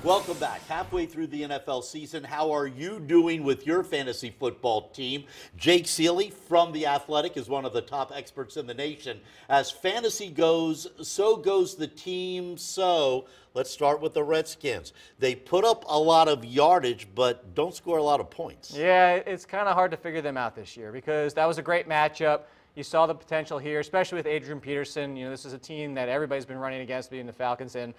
Welcome back. Halfway through the NFL season, how are you doing with your fantasy football team? Jake Ciely from The Athletic is one of the top experts in the nation. As fantasy goes, so goes the team. So let's start with the Redskins. They put up a lot of yardage, but don't score a lot of points. Yeah, it's kind of hard to figure them out this year because that was a great matchup. You saw the potential here, especially with Adrian Peterson. You know, this is a team that everybody's been running against, being the Falcons, and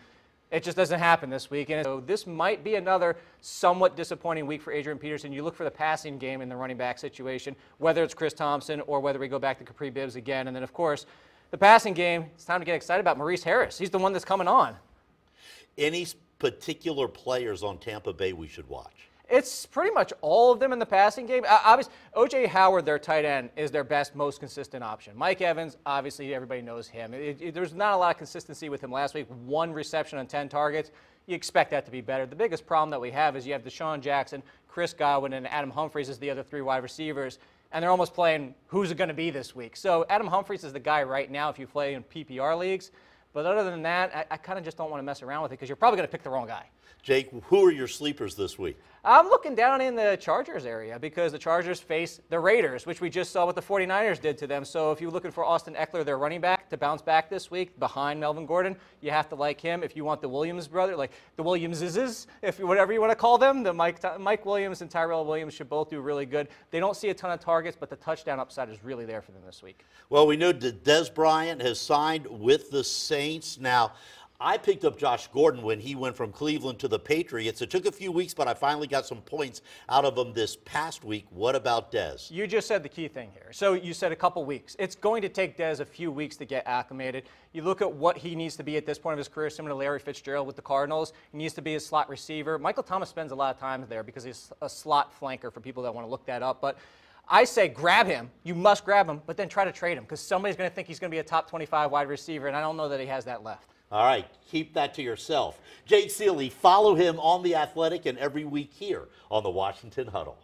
it just doesn't happen this week. And so this might be another somewhat disappointing week for Adrian Peterson. You look for the passing game in the running back situation, whether it's Chris Thompson or whether we go back to Capri Bibbs again. And then, of course, the passing game, it's time to get excited about Maurice Harris. He's the one that's coming on. Any particular players on Tampa Bay we should watch? It's pretty much all of them in the passing game. Obviously, O.J. Howard, their tight end, is their best, most consistent option. Mike Evans, obviously, everybody knows him. There's not a lot of consistency with him last week. 1 reception on 10 targets. You expect that to be better. The biggest problem that we have is you have Deshaun Jackson, Chris Godwin, and Adam Humphries as the other 3 wide receivers, and they're almost playing who's it going to be this week. So Adam Humphries is the guy right now if you play in PPR leagues. But other than that, I kind of just don't want to mess around with it because you're probably going to pick the wrong guy. Jake, who are your sleepers this week? I'm looking down in the Chargers area because the Chargers face the Raiders, which we just saw what the 49ers did to them. So if you're looking for Austin Eckler, their running back, to bounce back this week behind Melvin Gordon, you have to like him. If you want the Williams brother, like the Williamses, if whatever you want to call them, the Mike Williams and Tyrell Williams should both do really good. They don't see a ton of targets, but the touchdown upside is really there for them this week. Well, we know that Dez Bryant has signed with the Saints. Now, I picked up Josh Gordon when he went from Cleveland to the Patriots. It took a few weeks, but I finally got some points out of him this past week. What about Dez? You just said the key thing here. So you said a couple weeks. It's going to take Dez a few weeks to get acclimated. You look at what he needs to be at this point of his career, similar to Larry Fitzgerald with the Cardinals. He needs to be a slot receiver. Michael Thomas spends a lot of time there because he's a slot flanker for people that want to look that up. But I say grab him. You must grab him, but then try to trade him because somebody's going to think he's going to be a top 25 wide receiver, and I don't know that he has that left. All right, keep that to yourself. Jake Ciely, follow him on The Athletic and every week here on the Washington Huddle.